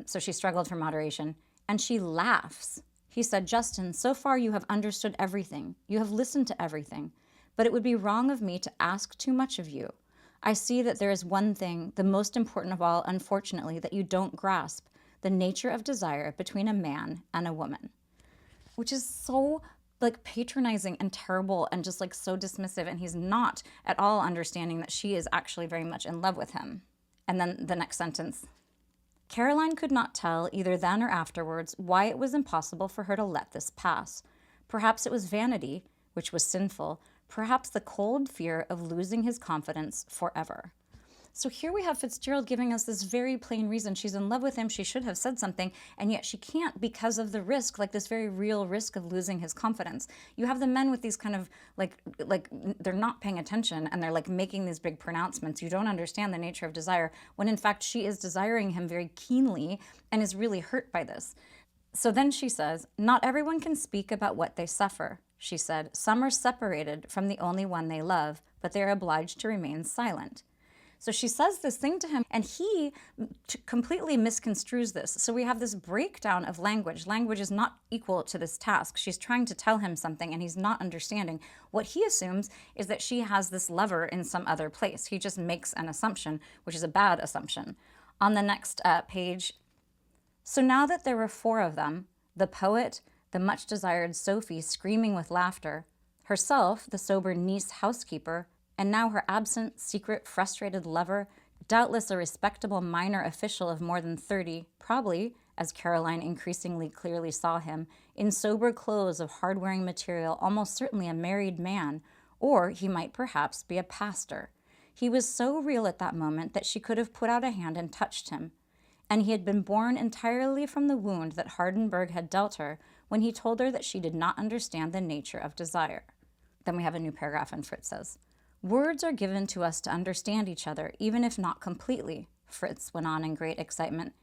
So she struggled for moderation, and she laughs. He said, "Justin, so far you have understood everything. You have listened to everything. But it would be wrong of me to ask too much of you. I see that there is one thing, the most important of all, unfortunately, that you don't grasp, the nature of desire between a man and a woman." Which is so like patronizing and terrible and just like so dismissive, and he's not at all understanding that she is actually very much in love with him. And then the next sentence, "Caroline could not tell, either then or afterwards, why it was impossible for her to let this pass. Perhaps it was vanity, which was sinful, perhaps the cold fear of losing his confidence forever." So here we have Fitzgerald giving us this very plain reason. She's in love with him. She should have said something, and yet she can't because of the risk, like this very real risk of losing his confidence. You have the men with these kind of like they're not paying attention, and they're like making these big pronouncements. You don't understand the nature of desire, when in fact she is desiring him very keenly and is really hurt by this. So then she says, "Not everyone can speak about what they suffer," she said. "Some are separated from the only one they love, but they are obliged to remain silent." So she says this thing to him, and he completely misconstrues this. So we have this breakdown of language. Language is not equal to this task. She's trying to tell him something, and he's not understanding. What he assumes is that she has this lover in some other place. He just makes an assumption, which is a bad assumption. On the next page, "So now that there were 4 of them, the poet, the much-desired Sophie screaming with laughter, herself, the sober niece housekeeper, and now her absent, secret, frustrated lover, doubtless a respectable minor official of more than 30, probably as Caroline increasingly clearly saw him, in sober clothes of hard-wearing material, almost certainly a married man, or he might perhaps be a pastor. He was so real at that moment that she could have put out a hand and touched him. And he had been born entirely from the wound that Hardenberg had dealt her when he told her that she did not understand the nature of desire. Then we have a new paragraph, and Fritz says, "Words are given to us to understand each other, even if not completely," Fritz went on in great excitement,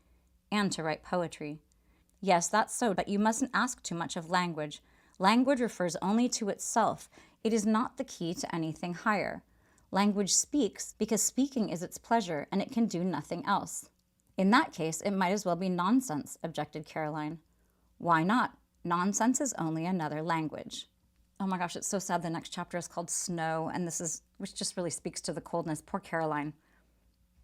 "and to write poetry. Yes, that's so, but you mustn't ask too much of language. Language refers only to itself. It is not the key to anything higher. Language speaks because speaking is its pleasure, and it can do nothing else." "In that case, it might as well be nonsense," objected Caroline. "Why not? Nonsense is only another language." Oh my gosh, it's so sad. The next chapter is called Snow, and which just really speaks to the coldness. Poor Caroline.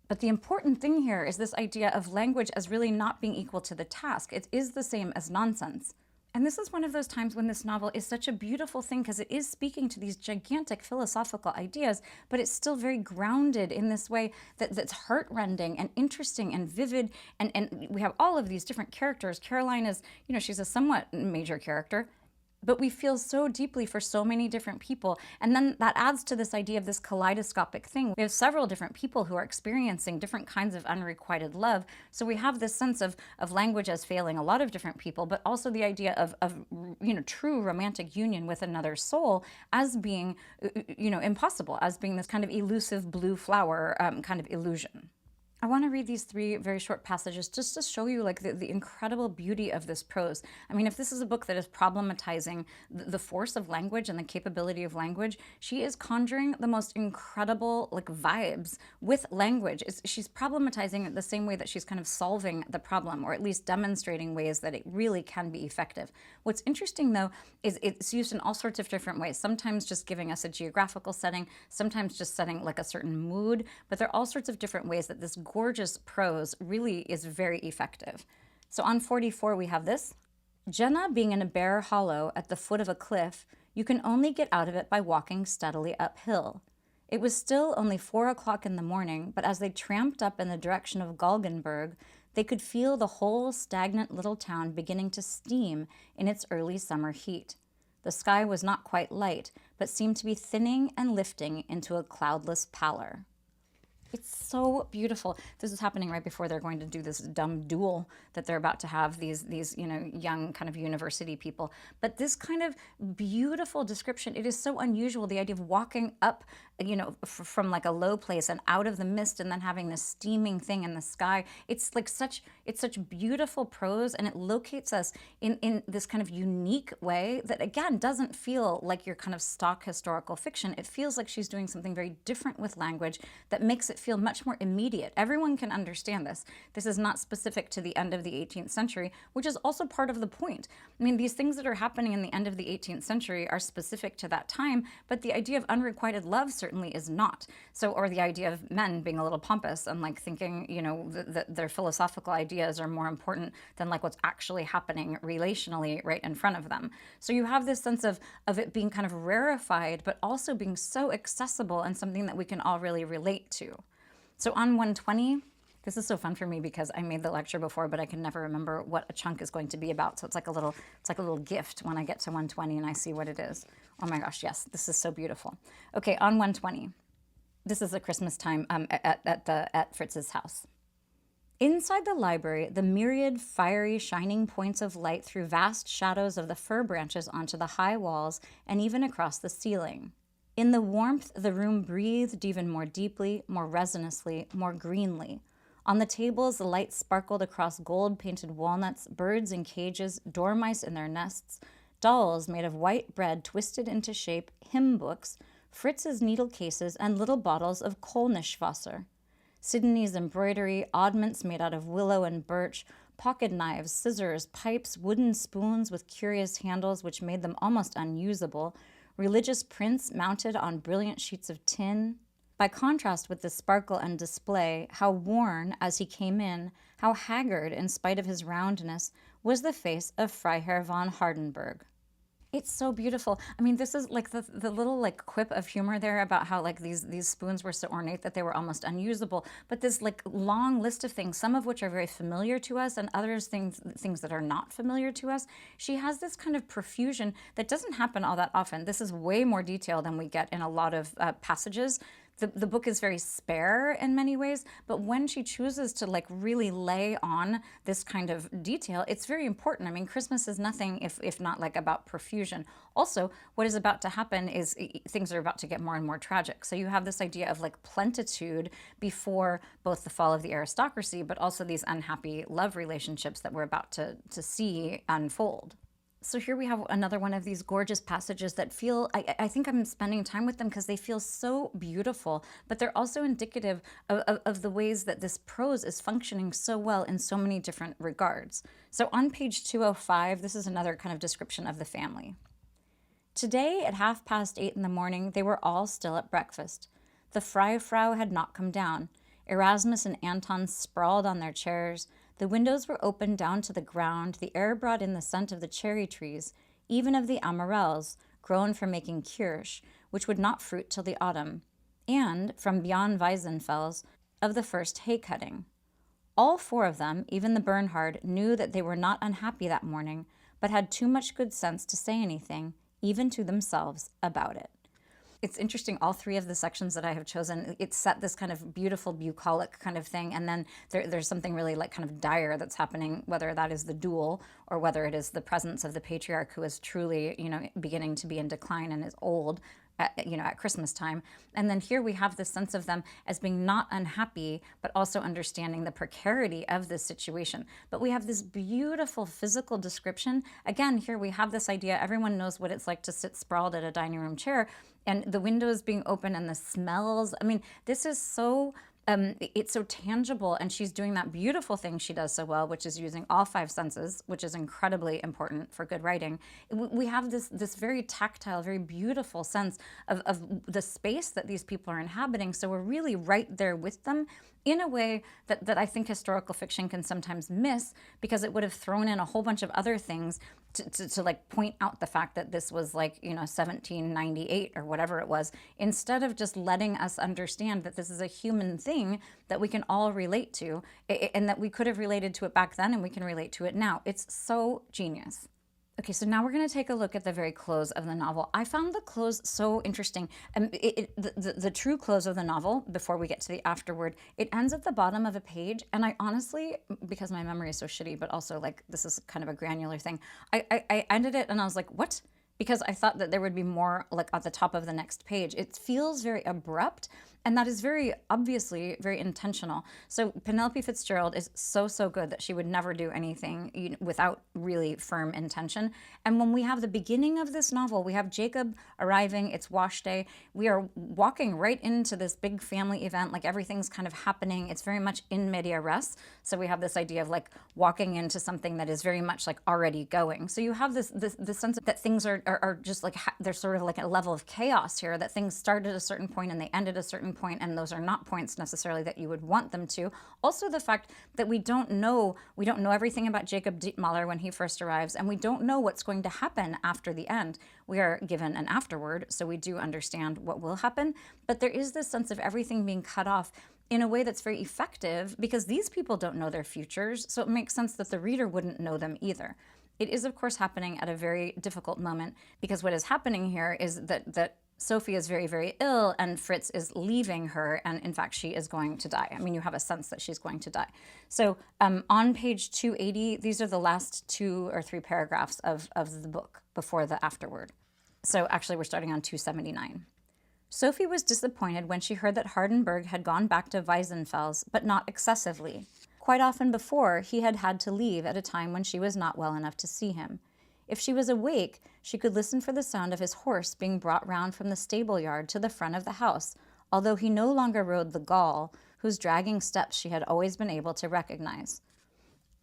But the important thing here is this idea of language as really not being equal to the task. It is the same as nonsense. And this is one of those times when this novel is such a beautiful thing because it is speaking to these gigantic philosophical ideas, but it's still very grounded in this way that's heartrending and interesting and vivid. And we have all of these different characters. Caroline is, she's a somewhat major character, but we feel so deeply for so many different people. And then that adds to this idea of this kaleidoscopic thing. We have several different people who are experiencing different kinds of unrequited love. So we have this sense of language as failing a lot of different people, but also the idea of true romantic union with another soul as being, impossible, as being this kind of elusive blue flower kind of illusion. I want to read these 3 very short passages just to show you the incredible beauty of this prose. I mean, if this is a book that is problematizing the force of language and the capability of language, she is conjuring the most incredible vibes with language. She's problematizing it the same way that she's kind of solving the problem, or at least demonstrating ways that it really can be effective. What's interesting, though, is it's used in all sorts of different ways, sometimes just giving us a geographical setting, sometimes just setting a certain mood, but there are all sorts of different ways that this gorgeous prose really is very effective. So on 44 we have this. "Jenna being in a bare hollow at the foot of a cliff, you can only get out of it by walking steadily uphill. It was still only 4 o'clock in the morning, but as they tramped up in the direction of Galgenberg, they could feel the whole stagnant little town beginning to steam in its early summer heat. The sky was not quite light, but seemed to be thinning and lifting into a cloudless pallor." It's so beautiful. This is happening right before they're going to do this dumb duel that they're about to have, these young kind of university people. But this kind of beautiful description, it is so unusual, the idea of walking up, from a low place and out of the mist and then having this steaming thing in the sky. It's such beautiful prose, and it locates us in this kind of unique way that, again, doesn't feel like your kind of stock historical fiction. It feels like she's doing something very different with language that makes it feel much more immediate. Everyone can understand this. This is not specific to the end of the 18th century, which is also part of the point. I mean, these things that are happening in the end of the 18th century are specific to that time, but the idea of unrequited love certainly is not. So, or the idea of men being a little pompous and thinking, that their philosophical ideas are more important than what's actually happening relationally right in front of them. So you have this sense of it being kind of rarefied, but also being so accessible and something that we can all really relate to. So on 120, this is so fun for me because I made the lecture before, but I can never remember what a chunk is going to be about. So it's like a little gift when I get to 120 and I see what it is. Oh my gosh, yes, this is so beautiful. Okay, on 120, this is the Christmas time at Fritz's house. Inside the library, the myriad fiery, shining points of light threw vast shadows of the fir branches onto the high walls and even across the ceiling. In the warmth, the room breathed even more deeply, more resinously, more greenly. On the tables, the light sparkled across gold-painted walnuts, birds in cages, dormice in their nests, dolls made of white bread twisted into shape, hymn books, Fritz's needle cases, and little bottles of Kolnischwasser. Sidney's embroidery, oddments made out of willow and birch, pocket knives, scissors, pipes, wooden spoons with curious handles which made them almost unusable, religious prints mounted on brilliant sheets of tin. By contrast with the sparkle and display, how worn as he came in, how haggard in spite of his roundness, was the face of Freiherr von Hardenberg. It's so beautiful. I mean, this is like the little like quip of humor there about how like these spoons were so ornate that they were almost unusable. But this like long list of things, some of which are very familiar to us, and others things that are not familiar to us. She has this kind of profusion that doesn't happen all that often. This is way more detail than we get in a lot of passages. The book is very spare in many ways, but when she chooses to like really lay on this kind of detail, it's very important. I mean, Christmas is nothing if not like about profusion. Also, what is about to happen is things are about to get more and more tragic. So you have this idea of like plentitude before both the fall of the aristocracy, but also these unhappy love relationships that we're about to see unfold. So here we have another one of these gorgeous passages that feel, I think I'm spending time with them because they feel so beautiful, but they're also indicative of the ways that this prose is functioning so well in so many different regards. So on page 205, this is another kind of description of the family. Today at 8:30 in the morning, they were all still at breakfast. The Frau had not come down. Erasmus and Anton sprawled on their chairs. The windows were open down to the ground. The air brought in the scent of the cherry trees, even of the amarels, grown for making kirsch, which would not fruit till the autumn, and, from beyond Weisenfels, of the first hay-cutting. All four of them, even the Bernhard, knew that they were not unhappy that morning, but had too much good sense to say anything, even to themselves, about it. It's interesting, all three of the sections that I have chosen, it's set this kind of beautiful bucolic kind of thing, and then there's something really like kind of dire that's happening, whether that is the duel or whether it is the presence of the patriarch who is truly, beginning to be in decline and is old, at Christmas time. And then here we have this sense of them as being not unhappy, but also understanding the precarity of this situation. But we have this beautiful physical description. Again, here we have this idea, everyone knows what it's like to sit sprawled at a dining room chair, and the windows being open and the smells. I mean, this is so it's so tangible, and she's doing that beautiful thing she does so well, which is using all five senses, which is incredibly important for good writing. We have this very tactile, very beautiful sense of the space that these people are inhabiting, so we're really right there with them in a way that I think historical fiction can sometimes miss, because it would have thrown in a whole bunch of other things to like point out the fact that this was like 1798 or whatever it was, instead of just letting us understand that this is a human thing that we can all relate to, and that we could have related to it back then and we can relate to it now. It's so genius. Okay, so now we're going to take a look at the very close of the novel. I found the close so interesting. The true close of the novel, before we get to the afterword, it ends at the bottom of a page. And I honestly, because my memory is so shitty, but also like this is kind of a granular thing, I ended it and I was like, what? Because I thought that there would be more like at the top of the next page. It feels very abrupt, and that is very obviously very intentional. So Penelope Fitzgerald is so good that she would never do anything without really firm intention. And when we have the beginning of this novel, we have Jacob arriving, it's wash day. We are walking right into this big family event, like everything's kind of happening. It's very much in media res. So we have this idea of like walking into something that is very much like already going. So you have this sense that things are just like, there's sort of like a level of chaos here, that things start at a certain point and they end at a certain point, and those are not points necessarily that you would want them to. Also the fact that we don't know everything about Jacob Dietmüller when he first arrives, and we don't know what's going to happen after the end. We are given an afterword, so we do understand what will happen, but there is this sense of everything being cut off in a way that's very effective, because these people don't know their futures, so it makes sense that the reader wouldn't know them either. It is, of course, happening at a very difficult moment, because what is happening here is that Sophie is very, very ill, and Fritz is leaving her, and in fact, she is going to die. I mean, you have a sense that she's going to die. So on page 280, these are the last 2 or 3 paragraphs of the book before the afterword. So actually, we're starting on 279. Sophie was disappointed when she heard that Hardenberg had gone back to Weisenfels, but not excessively. Quite often before, he had had to leave at a time when she was not well enough to see him. If she was awake, she could listen for the sound of his horse being brought round from the stable yard to the front of the house, although he no longer rode the Gaul, whose dragging steps she had always been able to recognize.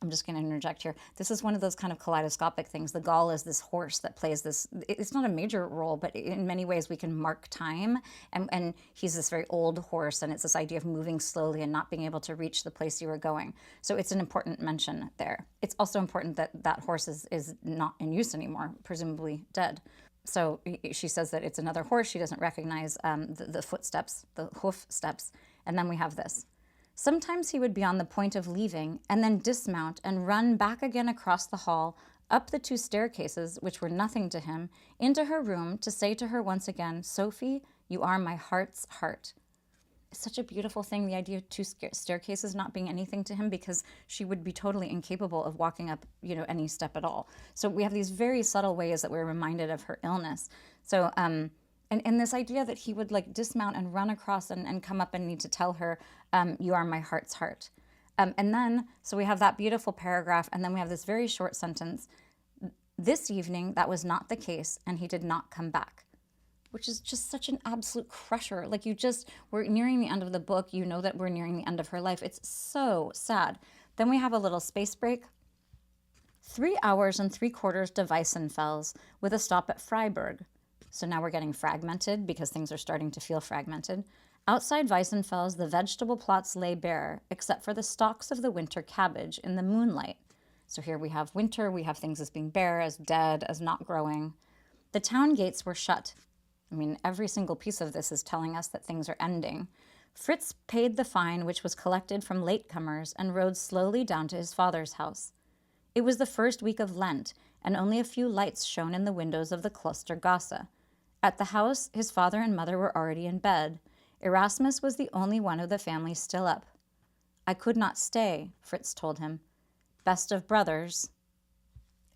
I'm just going to interject here. This is one of those kind of kaleidoscopic things. The Gaul is this horse that plays this, it's not a major role, but in many ways we can mark time. And he's this very old horse, and it's this idea of moving slowly and not being able to reach the place you were going. So it's an important mention there. It's also important that that horse is not in use anymore, presumably dead. So she says that it's another horse. She doesn't recognize the footsteps, the hoof steps. And then we have this. Sometimes he would be on the point of leaving and then dismount and run back again across the hall, up the 2 staircases, which were nothing to him, into her room to say to her once again, "Sophie, you are my heart's heart." It's such a beautiful thing, the idea of 2 staircases not being anything to him, because she would be totally incapable of walking up, any step at all. So we have these very subtle ways that we're reminded of her illness. So, and this idea that he would like dismount and run across and come up and need to tell her, "You are my heart's heart." And then, so we have that beautiful paragraph, and then we have this very short sentence. "This evening, that was not the case, and he did not come back," which is just such an absolute crusher. Like we're nearing the end of the book. You know that we're nearing the end of her life. It's so sad. Then we have a little space break. 3 hours and 3/4 to Weissenfels, with a stop at Freiburg. So now we're getting fragmented because things are starting to feel fragmented. Outside Weissenfels, the vegetable plots lay bare, except for the stalks of the winter cabbage in the moonlight. So here we have winter, we have things as being bare, as dead, as not growing. The town gates were shut. I mean, every single piece of this is telling us that things are ending. Fritz paid the fine which was collected from latecomers and rode slowly down to his father's house. It was the first week of Lent, and only a few lights shone in the windows of the Klostergasse. At the house, his father and mother were already in bed. Erasmus was the only one of the family still up. "I could not stay," Fritz told him. "Best of brothers."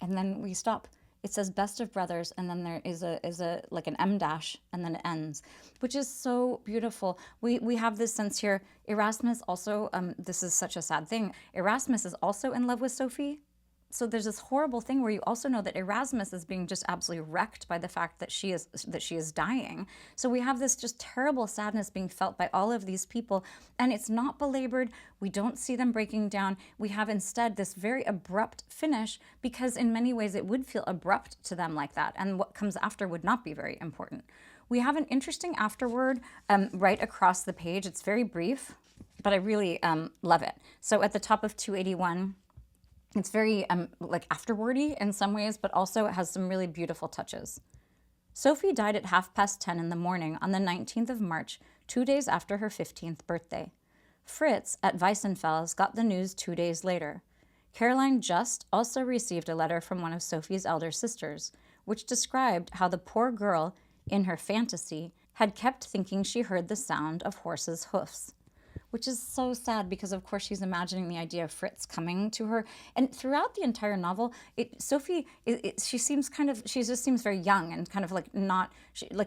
And then we stop. It says "best of brothers," and then there is a like an M dash, and then it ends, which is so beautiful. We have this sense here. Erasmus also, this is such a sad thing. Erasmus is also in love with Sophie. So there's this horrible thing where you also know that Erasmus is being just absolutely wrecked by the fact that she is dying. So we have this just terrible sadness being felt by all of these people, and it's not belabored. We don't see them breaking down. We have instead this very abrupt finish, because in many ways it would feel abrupt to them like that, and what comes after would not be very important. We have an interesting afterword right across the page. It's very brief, but I really love it. So at the top of 281, it's very like afterwordy in some ways, but also it has some really beautiful touches. "Sophie died at 10:30 in the morning on the 19th of March, 2 days after her 15th birthday. Fritz at Weissenfels got the news 2 days later. Caroline Just also received a letter from one of Sophie's elder sisters, which described how the poor girl, in her fantasy, had kept thinking she heard the sound of horses' hoofs. Which is so sad, because of course she's imagining the idea of Fritz coming to her. And throughout the entire novel, Sophie, she just seems very young and kind of like not,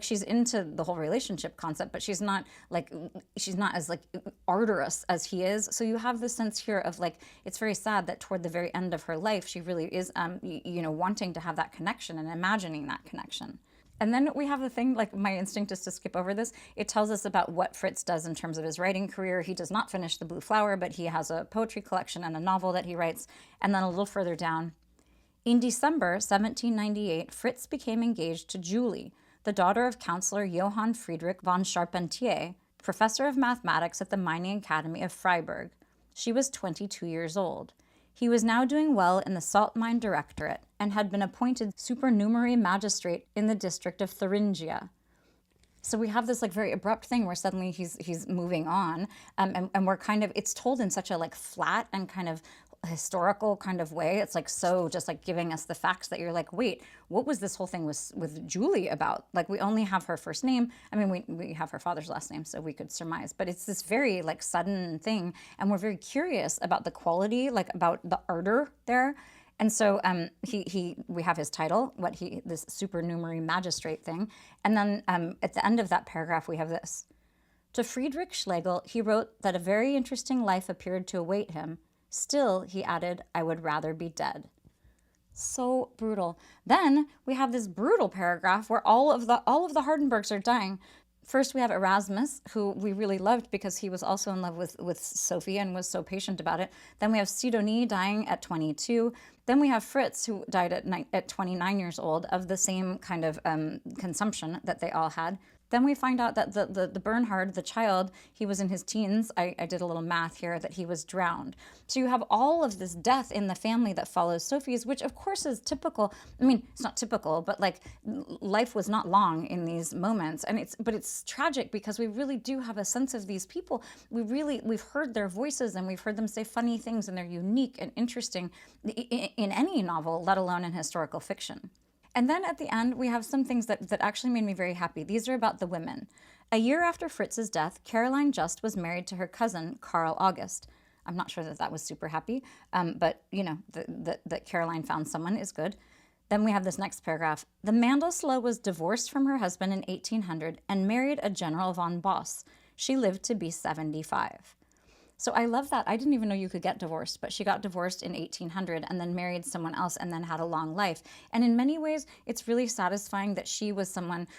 she's into the whole relationship concept, but she's not as like ardorous as he is. So you have this sense here of like, it's very sad that toward the very end of her life, she really is, wanting to have that connection and imagining that connection. And then we have the thing, like my instinct is to skip over this. It tells us about what Fritz does in terms of his writing career. He does not finish The Blue Flower, but he has a poetry collection and a novel that he writes. And then a little further down, in December 1798, Fritz became engaged to Julie, the daughter of Councillor Johann Friedrich von Charpentier, professor of mathematics at the Mining Academy of Freiburg. She was 22 years old. He was now doing well in the salt mine directorate and had been appointed supernumerary magistrate in the district of Thuringia. So we have this like very abrupt thing where suddenly he's moving on, and we're kind of, it's told in such a like flat and kind of historical kind of way. It's like so just like giving us the facts that you're like, wait, what was this whole thing with Julie about? Like we only have her first name. I mean, we have her father's last name, so we could surmise, but it's this very like sudden thing, and we're very curious about the quality, like about the ardor there. And so we have his title, this supernumerary magistrate thing, and then at the end of that paragraph we have this: to Friedrich Schlegel he wrote that a very interesting life appeared to await him. Still, he added, I would rather be dead. So brutal. Then we have this brutal paragraph where all of the Hardenbergs are dying. First, we have Erasmus, who we really loved because he was also in love with Sophie and was so patient about it. Then we have Sidonie dying at 22. Then we have Fritz, who died at 29 years old of the same kind of consumption that they all had. Then we find out that the Bernhard, the child, he was in his teens. I did a little math here, that he was drowned. So you have all of this death in the family that follows Sophie's, which of course is typical. I mean, it's not typical, but like life was not long in these moments. But it's tragic because we really do have a sense of these people. We've heard their voices and we've heard them say funny things, and they're unique and interesting in any novel, let alone in historical fiction. And then at the end, we have some things that actually made me very happy. These are about the women. A year after Fritz's death, Caroline Just was married to her cousin, Karl August. I'm not sure that was super happy, but you know, that Caroline found someone is good. Then we have this next paragraph. The Mandelsloh was divorced from her husband in 1800 and married a General von Boss. She lived to be 75. So I love that. I didn't even know you could get divorced, but she got divorced in 1800 and then married someone else and then had a long life. And in many ways, it's really satisfying that she was someone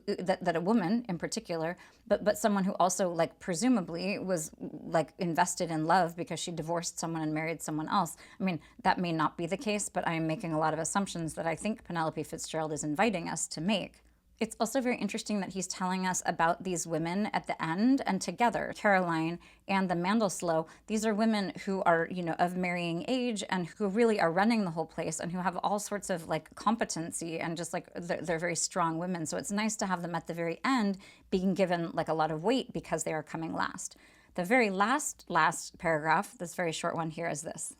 that a woman in particular, but someone who also like presumably was like invested in love because she divorced someone and married someone else. I mean, that may not be the case, but I am making a lot of assumptions that I think Penelope Fitzgerald is inviting us to make. It's also very interesting that he's telling us about these women at the end and together, Caroline and the Mandelsloh. These are women who are, you know, of marrying age and who really are running the whole place and who have all sorts of like competency and just like they're very strong women. So it's nice to have them at the very end being given like a lot of weight because they are coming last. The very last paragraph, this very short one here, is this.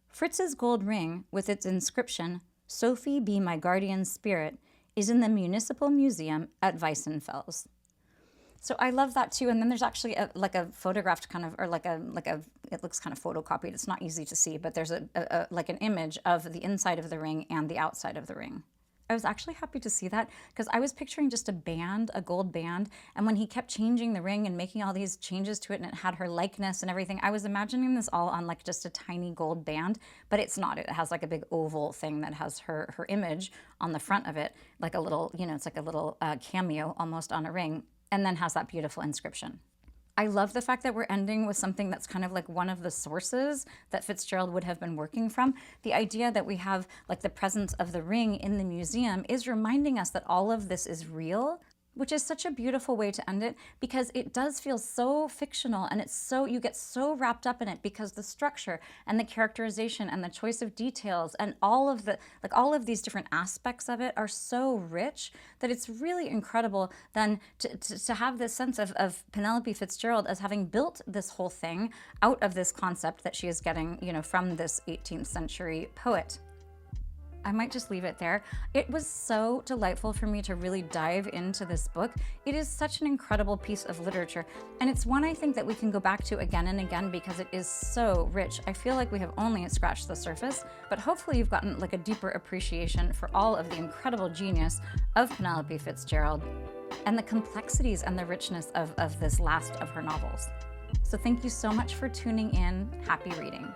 Fritz's gold ring with its inscription, "Sophie be my guardian spirit," is in the Municipal Museum at Weissenfels. So I love that too. And then there's actually a photographed kind of, or it looks kind of photocopied. It's not easy to see, but there's like an image of the inside of the ring and the outside of the ring. I was actually happy to see that because I was picturing just a band, a gold band. And when he kept changing the ring and making all these changes to it and it had her likeness and everything, I was imagining this all on like just a tiny gold band, but it's not. It has like a big oval thing that has her image on the front of it, like a little, you know, it's like a little cameo almost on a ring, and then has that beautiful inscription. I love the fact that we're ending with something that's kind of like one of the sources that Fitzgerald would have been working from. The idea that we have like the presence of the ring in the museum is reminding us that all of this is real, which is such a beautiful way to end it because it does feel so fictional and it's so, you get so wrapped up in it because the structure and the characterization and the choice of details and all of these different aspects of it are so rich that it's really incredible then to have this sense of Penelope Fitzgerald as having built this whole thing out of this concept that she is getting, you know, from this 18th century poet. I might just leave it there. It was so delightful for me to really dive into this book. It is such an incredible piece of literature, and it's one I think that we can go back to again and again because it is so rich. I feel like we have only scratched the surface, but hopefully you've gotten like a deeper appreciation for all of the incredible genius of Penelope Fitzgerald and the complexities and the richness of this last of her novels. So thank you so much for tuning in. Happy reading.